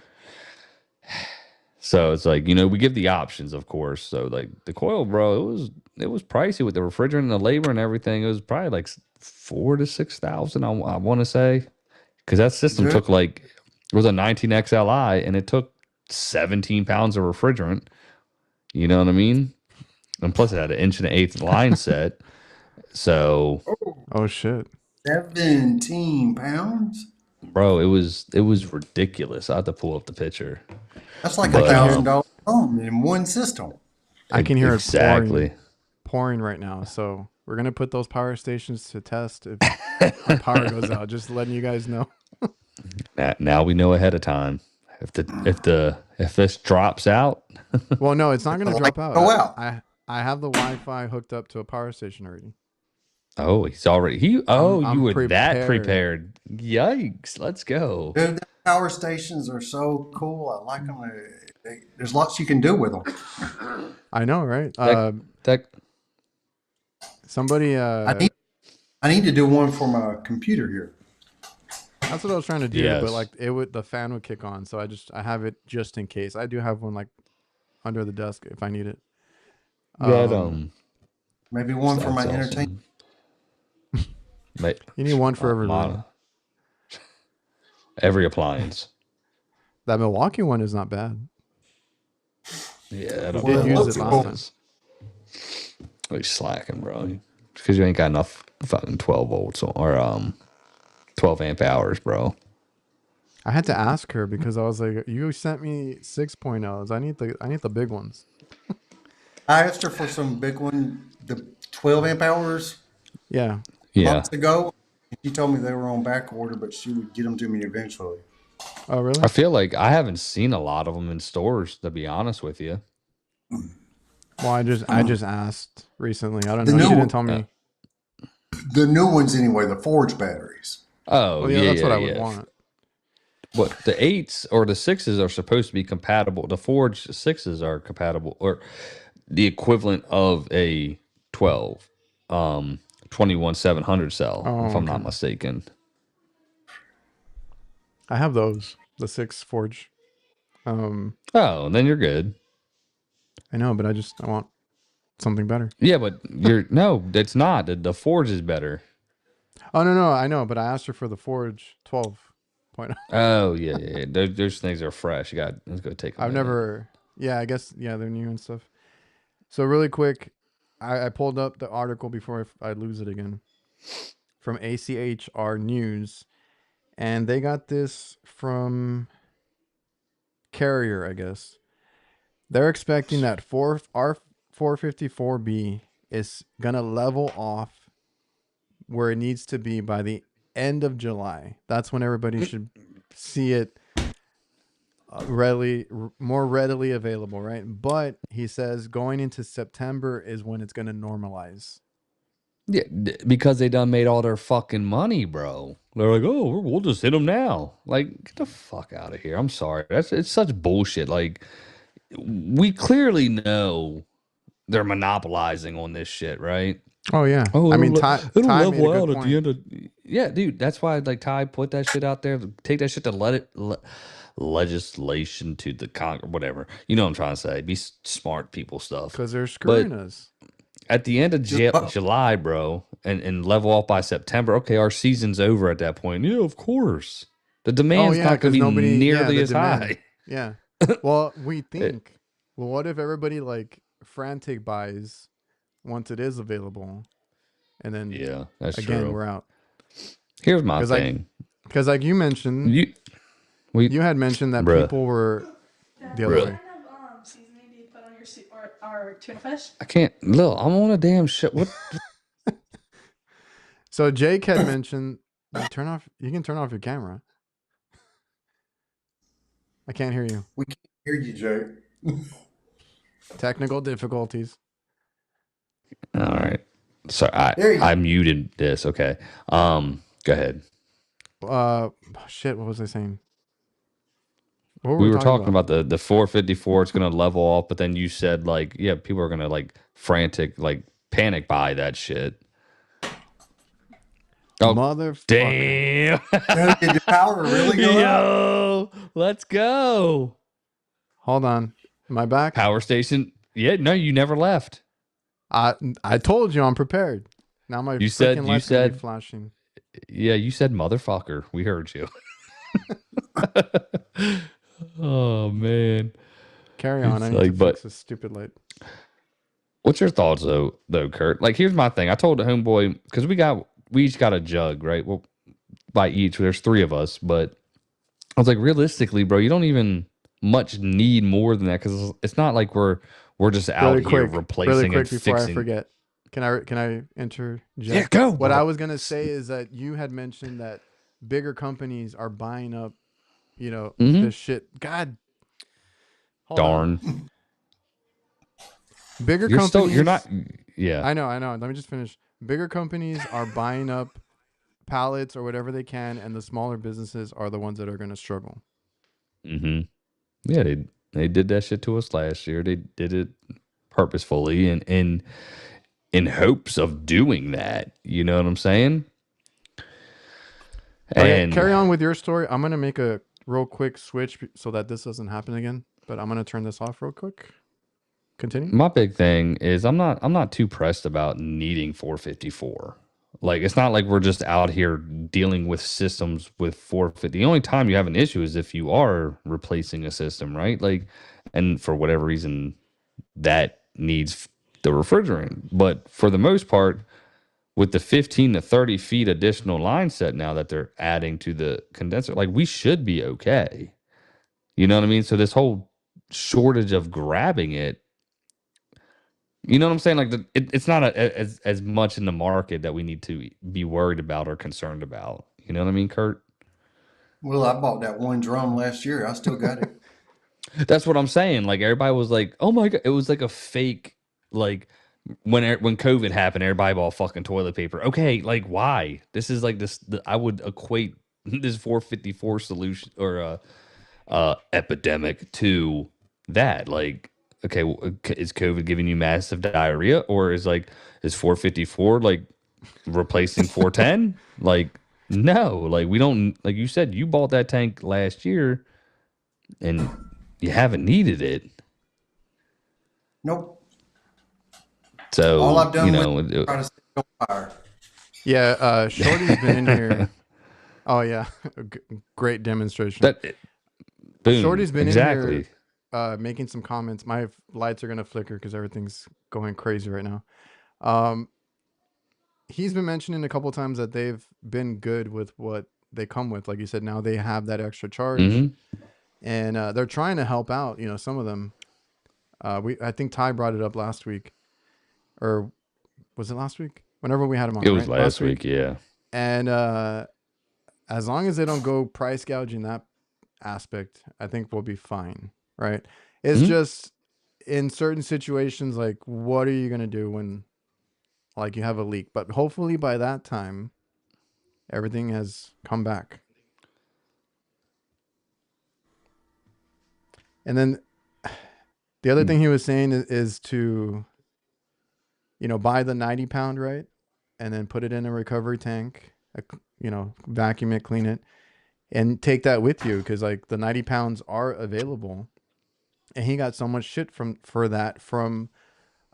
So it's like, you know, we give the options, of course. So like the coil, bro, it was pricey with the refrigerant and the labor and everything. It was probably like 4 to 6,000. I want to say, because that system Good. took like it was a 19XLI and it took 17 pounds of refrigerant. You know what I mean? And plus it had an 1 1/8 line set. So, Oh shit. 17 pounds? bro, it was ridiculous. I have to pull up the picture, That's like a but can hear $1,000 home in one system. I can hear it exactly. pouring right now. So we're gonna put those power stations to test if our power goes out. Just letting you guys know. Now we know ahead of time. If this drops out, Well, no, it's not The gonna lights drop out. go out. I have the Wi-Fi hooked up to a power station already. oh, he's already you I'm were that prepared. prepared. Yikes, let's go. Dude, the power stations are so cool. I like them. There's lots you can do with them. I know, right? That that Somebody I need to do one for my computer here. that's what I was trying to do, but yes. like the fan would kick on, so I have it just in case. I do have one like under the desk if I need it. That Maybe one for my that's entertainment. awesome. Mate, You need one for every my- room. every appliance. That Milwaukee one is not bad. Yeah, that'll Well, did be use looks it cool. last time. Like slacking, bro. Because you ain't got enough fucking 12 volts or 12 amp hours, bro. I had to ask her because I was like, "You sent me 6.0s. I need the big ones." I asked her for some big one, the 12 amp hours Yeah. Yeah. months ago. She told me they were on back order, but she would get them to me eventually. Oh, really? I feel like I haven't seen a lot of them in stores, to be honest with you. Well, I just asked recently. I don't The know. new She didn't one- tell me. The new ones anyway, the Forge batteries. Oh, Well, yeah, yeah, that's what yeah, I would yeah. want. What the 8s or the 6s are supposed to be compatible. The Forge 6s are compatible, or the equivalent of a 12 21700 cell, Oh, if I'm not okay. mistaken. I have those. The 6 Forge. Oh, then you're good. I know, but I want something better. Yeah, but no, it's not. The Forge is better. Oh no, I know, but I asked her for the Forge 12.0. Oh yeah, yeah, yeah. Those things are fresh. Let's go take. I've never. Yeah, I guess. Yeah, they're new and stuff. So really quick, I pulled up the article before I lose it again from ACHR News, and they got this from Carrier, I guess. They're expecting that R454B is gonna level off where it needs to be by the end of July. That's when everybody should see it more readily available, right? But he says going into September is when it's going to normalize. Yeah, because they done made all their fucking money, bro. They're like, oh, we'll just hit them now. Like, get the fuck out of here. I'm sorry. It's such bullshit. Like, we clearly know they're monopolizing on this shit, right? Oh yeah. Oh, I mean, it'll Ty made a level good out at point. the end of. Yeah, dude. That's why like Ty put that shit out there. Take that shit to legislation to the Congress, whatever. You know what I'm trying to say. Be smart people stuff. Because they're screwing us. At the end of July, bro, and level off by September. Okay, our season's over at that point. Yeah, of course. The demand's not going to be nearly as high. Yeah. Well, we think. Well, what if everybody like frantic buys once it is available, and then Yeah, that's again true. we're out. Here's my thing. Because like you mentioned, you had mentioned that Bruh. people were the other Bruh. way. or tuna fish? I can't. Look, I'm on a damn shit. What? So Jake had mentioned you can turn off your camera. I can't hear you. We can't hear you, Jake. Technical difficulties. All right. So There you go. I muted this. Okay. Go ahead. Shit, what was I saying? What We were talking about the 454. It's going to level off, but then you said like, yeah, people are going to like frantic, like panic buy that shit. Oh, Motherfucker. damn. Did the power really go out? Yo, let's go. Hold on. Am I back? Power station. Yeah, no, you never left. I told you I'm prepared. Now my You said- freaking you light's gonna be said- flashing. Yeah, you said motherfucker. We heard you. Oh man. Carry on. It's I need like, to but- fix this stupid light. What's your thoughts though, Kurt? Like, here's my thing. I told the homeboy because we each got a jug, right? Well, by each, there's 3 of us, but I was like, realistically, bro, you don't even much need more than that because it's not like we're just out here replacing really quick and before fixing. I forget. Can I interject? Yeah, go. What bro. I was gonna say is that you had mentioned that bigger companies are buying up, Mhm. this shit. God, hold on. Darn. Bigger You're companies. you're not. Yeah. I know. Let me just finish. Bigger companies are buying up pallets or whatever they can, and the smaller businesses are the ones that are going to struggle. Mm-hmm. Yeah, they did that shit to us last year. They did it purposefully and in hopes of doing that. You know what I'm saying? Okay, And carry on with your story. I'm going to make a real quick switch so that this doesn't happen again, but I'm going to turn this off real quick. Continue. my big thing is I'm not too pressed about needing 454. Like, it's not like we're just out here dealing with systems with 450. The only time you have an issue is if you are replacing a system, right? Like, and for whatever reason that needs the refrigerant. But for the most part, with the 15 to 30 feet additional line set now that they're adding to the condenser, like, we should be okay. You know what I mean? So this whole shortage of grabbing it, you know what I'm saying? Like, it's not as much in the market that we need to be worried about or concerned about. You know what I mean, Kurt? Well, I bought that one drum last year. I still got it. That's what I'm saying. Like, everybody was like, "Oh my god!" It was like a fake. Like, when COVID happened, everybody bought fucking toilet paper. Okay, like, why? This is like this. I would equate this 454 solution or epidemic to that. Like, okay, is COVID giving you massive diarrhea, or is 454 like replacing 410? Like, no, like, we don't. Like you said, you bought that tank last year, and you haven't needed it. Nope. So All I've done it, try to set it on fire. Yeah, Shorty's been in here. Oh, yeah. Great demonstration. boom, Shorty's been exactly. in here making some comments. My lights are going to flicker because everything's going crazy right now. He's been mentioning a couple times that they've been good with what they come with. Like you said, now they have that extra charge. Mm-hmm. And they're trying to help out, some of them. I think Ty brought it up last week. Or was it last week? Whenever we had him on. It was right? last week, yeah. And as long as they don't go price gouging that aspect, I think we'll be fine, right? It's just in certain situations, like, what are you going to do when, like, you have a leak? But hopefully by that time, everything has come back. And then the other thing he was saying is to, buy the 90 pound, right? And then put it in a recovery tank, vacuum it, clean it, and take that with you. Cause like the 90 pounds are available. And he got so much shit for that from,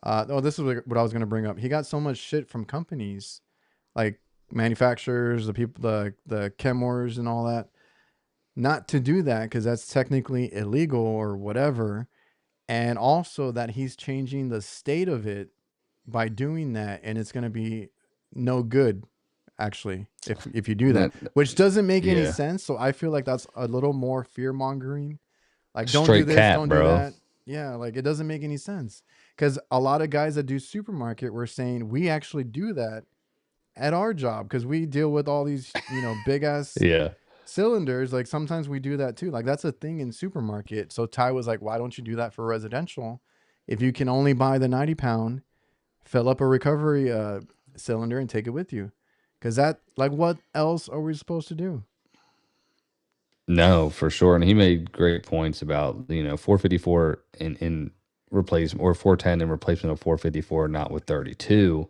this is what I was going to bring up. He got so much shit from companies like manufacturers, the people, the Chemours and all that, not to do that because that's technically illegal or whatever. And also that he's changing the state of it by doing that, and it's going to be no good actually if you do that, which doesn't make any sense. So I feel like that's a little more fear mongering. Like, don't Straight do this, cap, don't bro. do that. Yeah, like it doesn't make any sense. Because a lot of guys that do supermarket were saying we actually do that at our job because we deal with all these, big ass Yeah. cylinders. Like sometimes we do that too. Like that's a thing in supermarket. So Ty was like, why don't you do that for residential? If you can only buy the 90-pound, fill up a recovery cylinder and take it with you. Because that, like, what else are we supposed to do? No, for sure. And he made great points about, 454 in replacement, or 410 in replacement of 454, not with 32.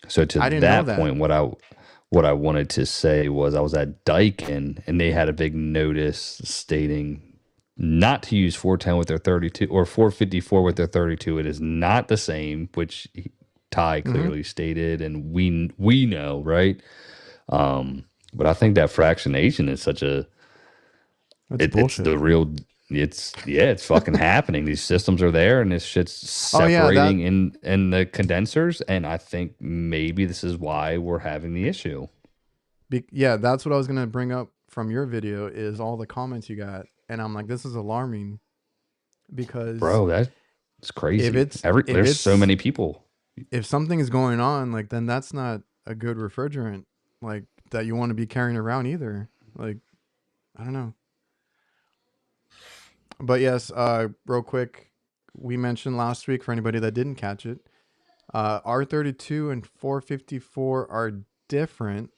So to I didn't know that that. point, what I wanted to say was I was at Daikin and they had a big notice stating not to use 410 with their 32 or 454 with their 32. It is not the same, which Ty Mm-hmm. clearly stated, and we know, right? But I think that fractionation is such a That's it's bullshit. the real it's fucking happening. These systems are there and this shit's Oh yeah, separating in the condensers, and I think maybe this is why we're having the issue. yeah, that's what I was gonna bring up from your video is all the comments you got, and I'm like, this is alarming because Bro, that's if crazy. it's if There's so it's many people. if something is going on, like then that's not a good refrigerant, like that you want to be carrying around either. Like I don't know, but yes, real quick, we mentioned last week for anybody that didn't catch it, R32 and 454 are different.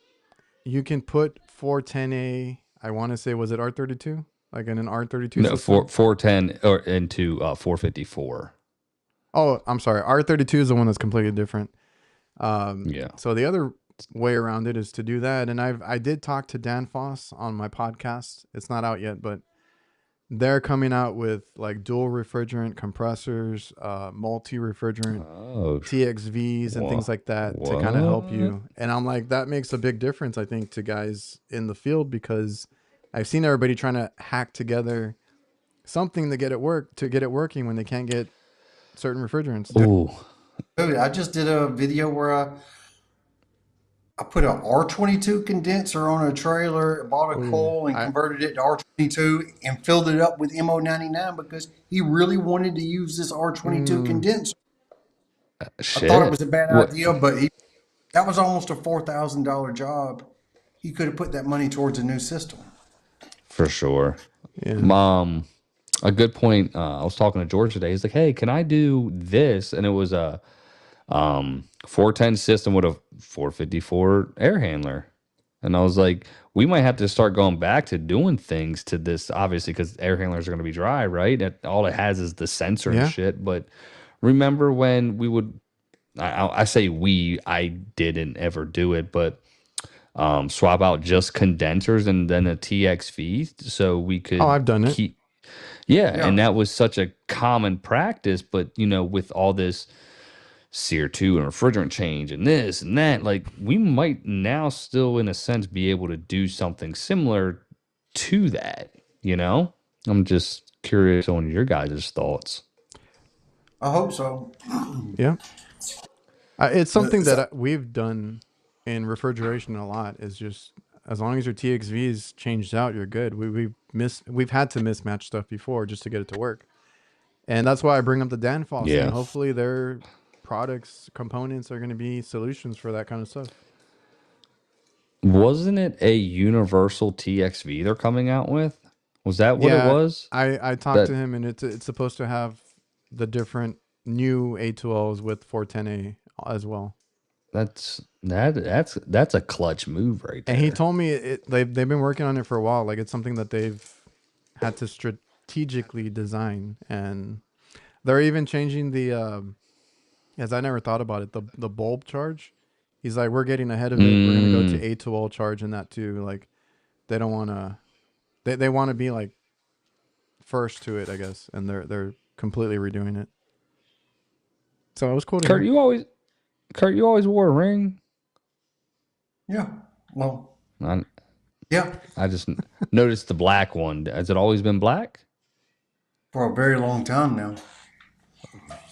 You can put 410A. I want to say was it R32, like in an R32 No, system. 410 or into 454. Oh, I'm sorry. R32 is the one that's completely different. Yeah. So the other way around it is to do that. And I did talk to Dan Foss on my podcast. It's not out yet, but they're coming out with like dual refrigerant compressors, multi refrigerant Oh, TXVs and things like that to kind of help what? you. And I'm like, that makes a big difference, I think, to guys in the field because I've seen everybody trying to hack together something to get it working when they can't get certain refrigerants. Ooh. Dude, I just did a video where I put a R22 condenser on a trailer, bought a Ooh, coil and converted it to R22 and filled it up with MO99 because he really wanted to use this R22 condenser. I thought it Shit. was a bad What? idea, but that was almost a $4,000 job. He could have put that money towards a new system. For sure. yeah. A good point. I was talking to George today. He's like, "Hey, can I do this?" And it was a 410 system with a 454 air handler. And I was like, "We might have to start going back to doing things to this, obviously, because air handlers are going to be dry, right? All it has is the sensor and Yeah. shit." But remember when we would? I say we. I didn't ever do it, but swap out just condensers and then a TXV so we Oh, could I've done it. keep. Yeah, and Yeah. that was such a common practice, but with all this CO2 and refrigerant change and this and that, like we might now still in a sense be able to do something similar to that, I'm just curious on your guys' thoughts. I hope so. Yeah. It's something So, that we've done in refrigeration a lot is just as long as your TXV is changed out, you're good. We've had to mismatch stuff before just to get it to work. And that's why I bring up the Danfoss thing. Yeah. Hopefully their products, components are going to be solutions for that kind of stuff. Wasn't it a universal TXV they're coming out with? Was that what it Yeah, was? I talked to That him and it's supposed to have the different new A2Ls with 410A as well. that's a clutch move right And he there. told me they've been working on it for a while. Like it's something that they've had to strategically design, and they're even changing as I never thought about it, the bulb charge. He's like, we're getting ahead of it. We're gonna go to Mm, A2L charge in that too. Like they don't want to. They want to be like first to it, I guess, and they're completely redoing it. So I was quoting Kurt, him. you always wore a ring. yeah. Well, I, yeah. I just noticed the black one. Has it always been black? For a very long time now.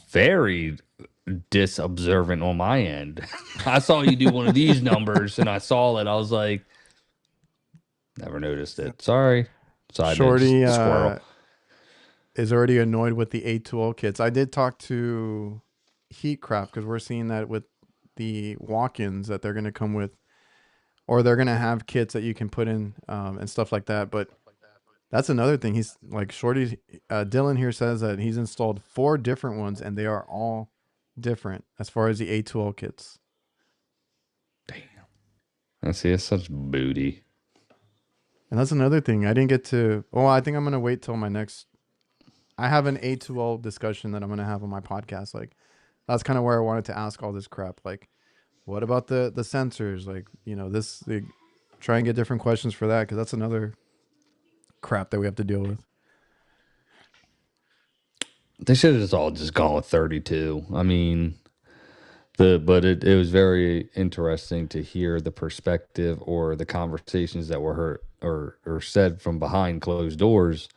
Very disobservant on my end. I saw you do one of these numbers and I saw it. I was like, never noticed it. Sorry. Side bitch, Shorty, squirrel. is already annoyed with the A2L kits. I did talk to Heatcraft because we're seeing that with the walk-ins that they're going to come with, or they're going to have kits that you can put in and stuff like that. But that's another thing. He's like Shorty. Dylan here says that he's installed 4 different ones, and they are all different as far as the A2L kits. Damn. I see. It's such booty. And that's another thing. I didn't get to. Well, I think I'm going to wait till my next. I have an A2L discussion that I'm going to have on my podcast. Like, that's kind of where I wanted to ask all this crap. Like, what about the sensors? Like, you know, try and get different questions for that, because that's another crap that we have to deal with. They should have all just gone with 32. I mean, but it was very interesting to hear the perspective or the conversations that were heard or said from behind closed doors,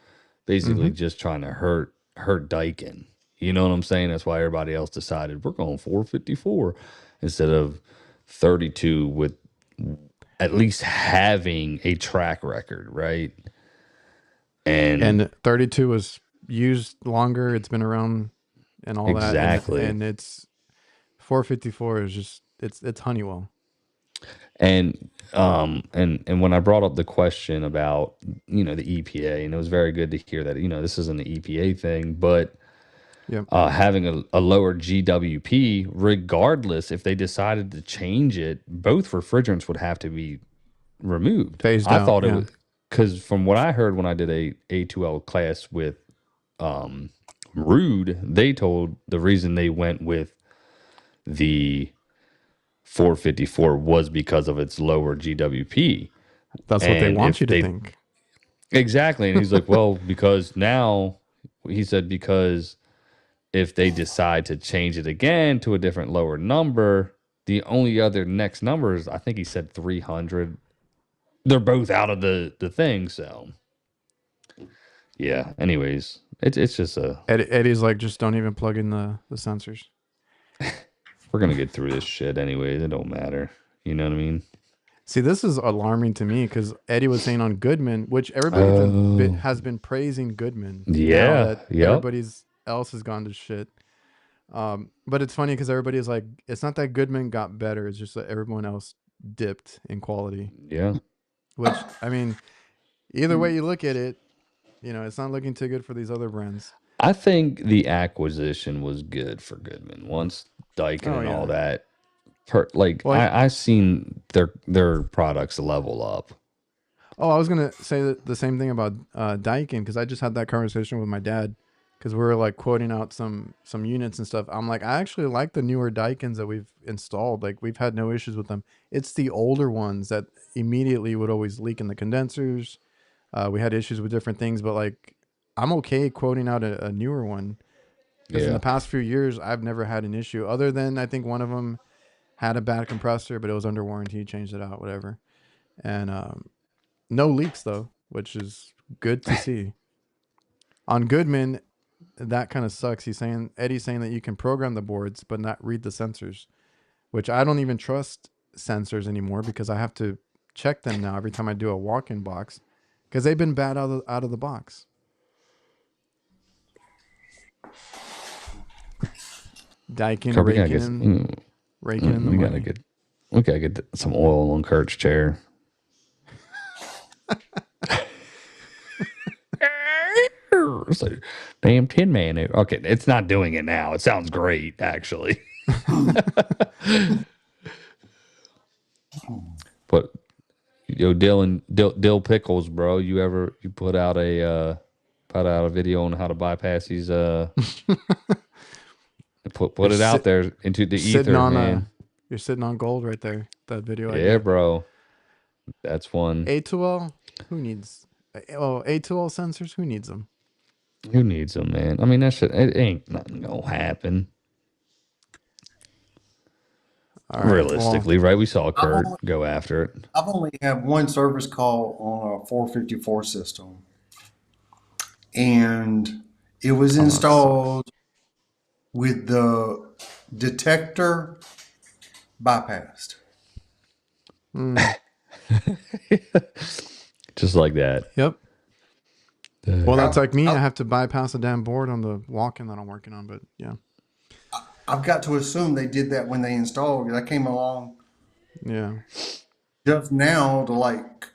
basically just trying to hurt Daikin. You know what I'm saying? That's why everybody else decided we're going 454 instead of 32, with at least having a track record, right? And 32 was used longer. It's been around and all exactly. that. And it's 454 is just it's Honeywell. And when I brought up the question about, you know, the EPA, and it was very good to hear that, you know, this isn't the EPA thing, but having a lower GWP, regardless if they decided to change it, both refrigerants would have to be removed. Phased I out, thought it was, because from what I heard when I did a A2L class with Rude, they told the reason they went with the 454 was because of its lower GWP. That's what they want you to think. Exactly. And he's like, well, because now, he said, because if they decide to change it again to a different lower number, the only other next number is, I think he said 300. They're both out of the thing. So, yeah. Anyways, it's just Eddie's like, just don't even plug in the sensors. We're going to get through this shit anyways. It don't matter. You know what I mean? See, this is alarming to me because Eddie was saying on Goodman, which everybody has been praising Goodman. Yeah. Now that everybody else has gone to shit. But it's funny because everybody's like, it's not that Goodman got better. It's just that everyone else dipped in quality. Yeah. Which, I mean, either way you look at it, you know, it's not looking too good for these other brands. I think the acquisition was good for Goodman once Daikin all that. I've seen their products level up. Oh, I was gonna say the same thing about Daikin, because I just had that conversation with my dad, because we were like quoting out some units and stuff. I'm like, I actually like the newer Daikins that we've installed. Like, we've had no issues with them. It's the older ones that immediately would always leak in the condensers. We had issues with different things, but like, I'm okay quoting out a newer one, because in the past few years I've never had an issue, other than I think one of them had a bad compressor, but it was under warranty, changed it out, whatever. And no leaks though, which is good to see. On Goodman, that kind of sucks. Eddie's saying that you can program the boards but not read the sensors, which I don't even trust sensors anymore, because I have to check them now every time I do a walk-in box, because they've been bad out of the box. Daikin raking in the money. We gotta get some oil on Kurt's chair. It's like, damn Tin Man. Okay, it's not doing it now. It sounds great, actually. But Dill Pickles, bro. You put out a video on how to bypass these put it out there into the ether, man. You're sitting on gold right there. That video. Yeah, bro. That's one. A2L, who needs? Oh, A2L sensors, who needs them? Who needs them, man? I mean, that shit, it ain't nothing gonna happen. Right, realistically, right? We saw Kurt go after it. I've only had one service call on a 454 system, and it was installed with the detector bypassed. Just like that. Yep. Well, that's like me. I I- have to bypass a damn board on the walk-in that I'm working on. But yeah, I've got to assume they did that when they installed it. I came along yeah. just now to like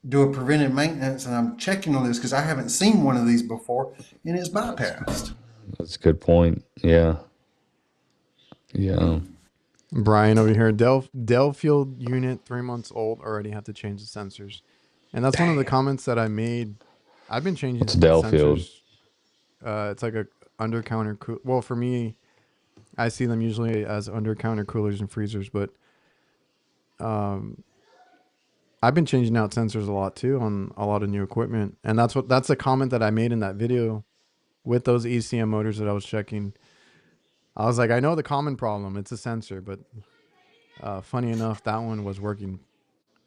do a preventive maintenance, and I'm checking on this because I haven't seen one of these before, and it's bypassed. That's a good point. Yeah. Yeah. Brian over here, Dell Field unit 3 months old, already have to change the sensors, and that's one of the comments that I made. I've been changing What's Dellfield? sensors. It's like a under counter well, for me, I see them usually as under counter coolers and freezers, but I've been changing out sensors a lot too on a lot of new equipment, and that's a comment that I made in that video with those ECM motors that I was checking. I was like, I know the common problem, it's a sensor, but funny enough, that one was working.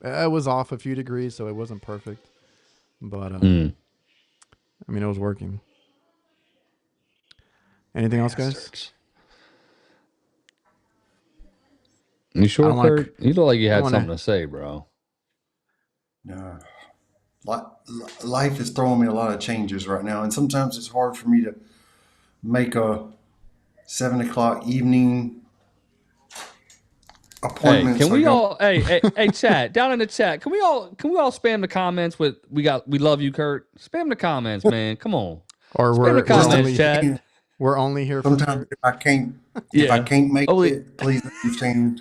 It was off a few degrees, so it wasn't perfect, but I mean, it was working. Anything else, guys? You sure, I wanna- Kurt? You look like you I had wanna- something to say, bro. No. Life is throwing me a lot of changes right now, and sometimes it's hard for me to make a 7 o'clock evening appointment. Hey, can we all? Hey, chat down in the chat. Can we all spam the comments with we love you, Kurt? Spam the comments, man. Come on. Or Spam the comments, chat. we're only here for Sometimes if I can't make it, please understand.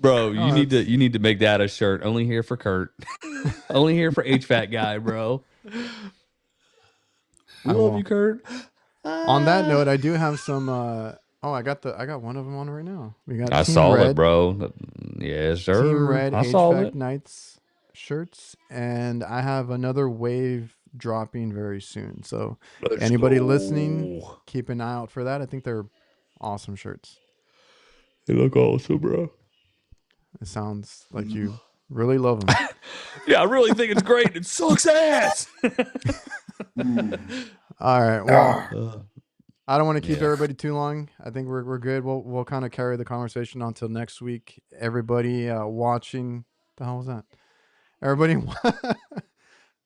Bro, you need to make that a shirt. Only here for Kurt. Only here for HVAC guy, bro. We love you, Kurt. On that note, I do have some. I got one of them on right now. We got. I Team saw Red, it, bro. Yes, sir. Team Red I saw HVAC it. Knights shirts, and I have another wave dropping very soon. So anybody listening, keep an eye out for that. I think they're awesome shirts. They look awesome, bro. It sounds like you really love them. Yeah, I really think it's great. It sucks ass. All right. Well, I don't want to keep everybody too long. I think we're good. We'll kind of carry the conversation on till next week. Everybody watching, the hell was that? Everybody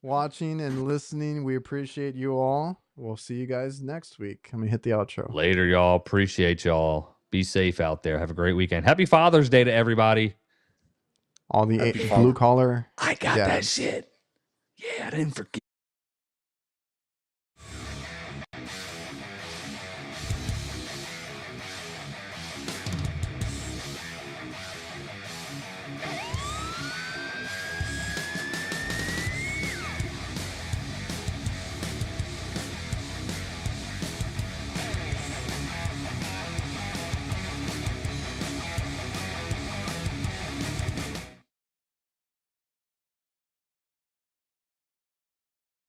watching and listening, we appreciate you all. We'll see you guys next week. Let me hit the outro. Later, y'all. Appreciate y'all. Be safe out there. Have a great weekend. Happy Father's Day to everybody. All the blue collar. I got that shit. Yeah, I didn't forget.